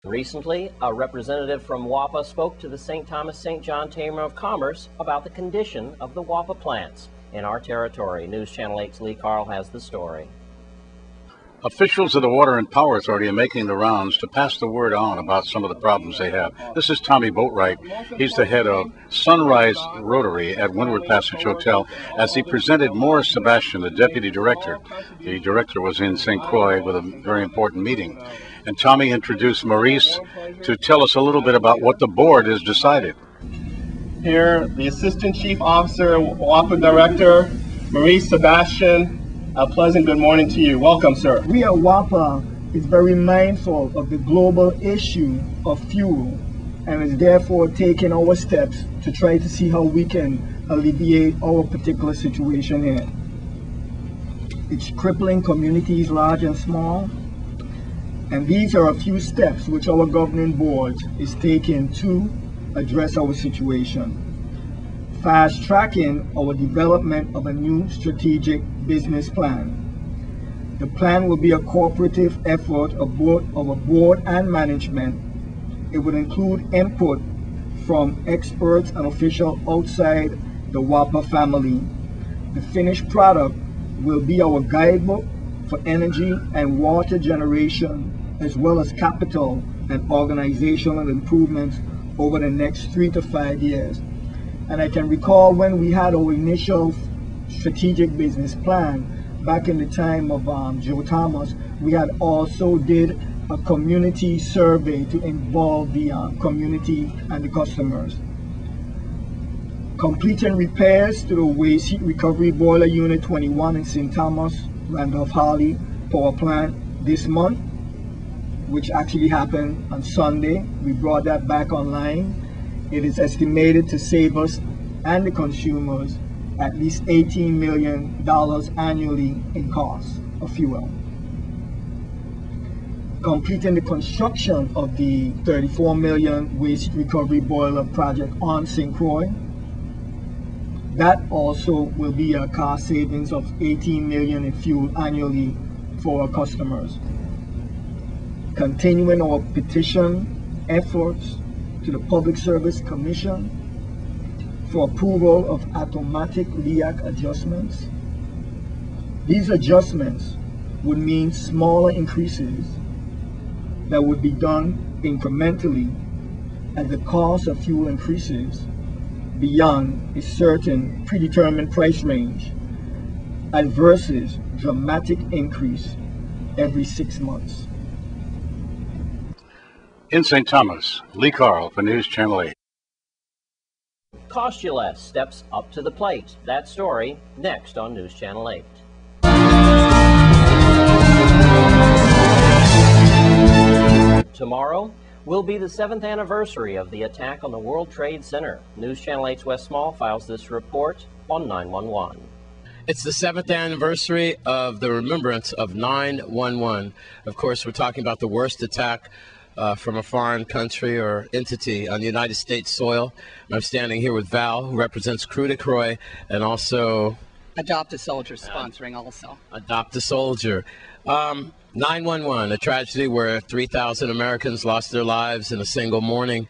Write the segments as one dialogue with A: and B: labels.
A: Recently, a representative from WAPA spoke to the St. Thomas St. John Chamber of Commerce about the condition of the WAPA plants in our territory. News Channel 8's Lee Carl has the story.
B: Officials of the Water and Power Authority are making the rounds to pass the word on about some of the problems they have. This is Tommy Boatwright. He's the head of Sunrise Rotary at Windward Passage Hotel as he presented Morris Sebastian, the deputy director. The director was in St. Croix with a very important meeting. And Tommy introduced Maurice to tell us a little bit about what the board has decided.
C: Here, the Assistant Chief Officer, WAPA Director, Maurice Sebastian. A pleasant good morning to you. Welcome, sir.
D: We at WAPA is very mindful of the global issue of fuel and is therefore taking our steps to try to see how we can alleviate our particular situation here. It's crippling communities large and small, and these are a few steps which our governing board is taking to address our situation. Fast-tracking our development of a new strategic business plan. The plan will be a cooperative effort of both our board and management. It would include input from experts and officials outside the WAPA family. The finished product will be our guidebook for energy and water generation, as well as capital and organizational improvements over the next 3 to 5 years. And I can recall when we had our initial strategic business plan back in the time of Joe Thomas, we had also did a community survey to involve the community and the customers. Completing repairs to the waste heat recovery boiler unit 21 in St. Thomas, Randolph-Harley power plant this month, which actually happened on Sunday. We brought that back online. It is estimated to save us and the consumers at least $18 million annually in costs of fuel. Completing the construction of the $34 million waste recovery boiler project on St. Croix. That also will be a cost savings of $18 million in fuel annually for our customers. Continuing our petition efforts to the Public Service Commission for approval of automatic LEAC adjustments. These adjustments would mean smaller increases that would be done incrementally as the cost of fuel increases beyond a certain predetermined price range and versus dramatic increase every 6 months.
B: In St. Thomas, Lee Carl for News Channel 8.
A: Cost You Less steps up to the plate. That story next on News Channel 8. Tomorrow will be the 7th anniversary of the attack on the World Trade Center. News Channel 8's Wes Small files this report on 9/11.
E: It's the 7th anniversary of the remembrance of 9/11. Of course, we're talking about the worst attack from a foreign country or entity on the United States soil. I'm standing here with Val, who represents Crew de Croix, and also
F: Adopt a Soldier sponsoring also.
E: Adopt a Soldier. 9/11, a tragedy where 3,000 Americans lost their lives in a single morning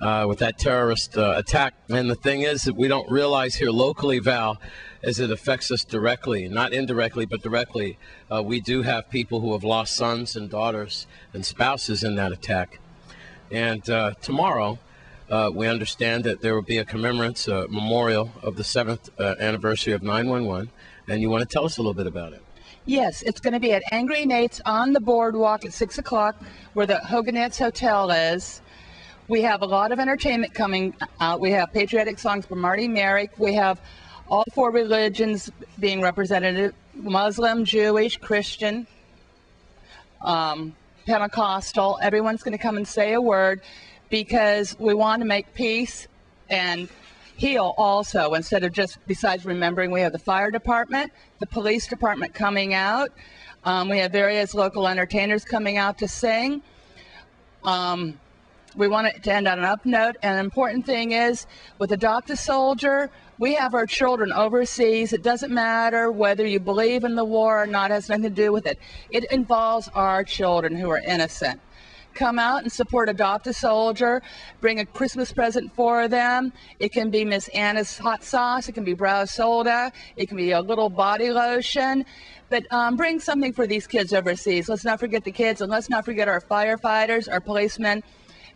E: with that terrorist attack. And the thing is that we don't realize here locally, Val, as it affects us directly, not indirectly, but directly. We do have people who have lost sons and daughters and spouses in that attack. And tomorrow, we understand that there will be a commemorance, memorial of the 7th anniversary of 9/11. And you want to tell us a little bit about it?
F: Yes, it's going to be at Angry Nate's on the boardwalk at 6 o'clock where the Hoganets Hotel is. We have a lot of entertainment coming out. We have patriotic songs from Marty Merrick. We have all 4 religions being represented: Muslim, Jewish, Christian, Pentecostal. Everyone's going to come and say a word because we want to make peace and heal also, instead of just, besides remembering, we have the fire department, the police department coming out. We have various local entertainers coming out to sing. We want it to end on an up note. And an important thing is, with Adopt a Soldier, we have our children overseas. It doesn't matter whether you believe in the war or not, it has nothing to do with it. It involves our children who are innocent. Come out and support Adopt a Soldier. Bring a Christmas present for them. It can be Miss Anna's hot sauce. It can be brow soda. It can be a little body lotion. But bring something for these kids overseas. Let's not forget the kids, and let's not forget our firefighters, our policemen,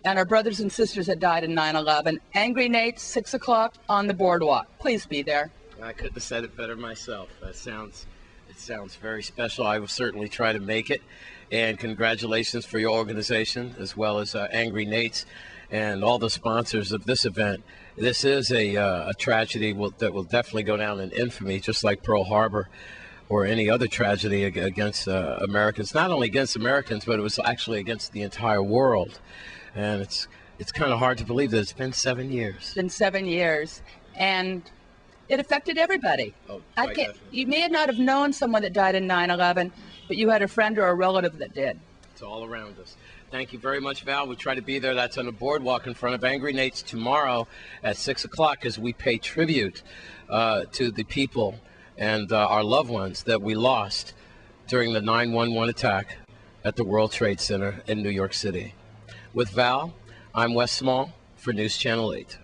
F: and our brothers and sisters that died in 9/11. Angry Nate, 6 o'clock on the boardwalk. Please be there.
E: I couldn't have said it better myself. It sounds very special. I will certainly try to make it. And congratulations for your organization, as well as Angry Nate's and all the sponsors of this event. This is a tragedy that will definitely go down in infamy, just like Pearl Harbor or any other tragedy against Americans. Not only against Americans, but it was actually against the entire world. And it's kind of hard to believe that it's been 7 years.
F: It's been 7 years, and it affected everybody.
E: Oh,
F: You may not have known someone that died in 9/11, but you had a friend or a relative that did.
E: It's all around us. Thank you very much, Val. We'll try to be there. That's on the boardwalk in front of Angry Nate's tomorrow at 6 o'clock as we pay tribute to the people and our loved ones that we lost during the 9/11 attack at the World Trade Center in New York City. With Val, I'm Wes Small for News Channel 8.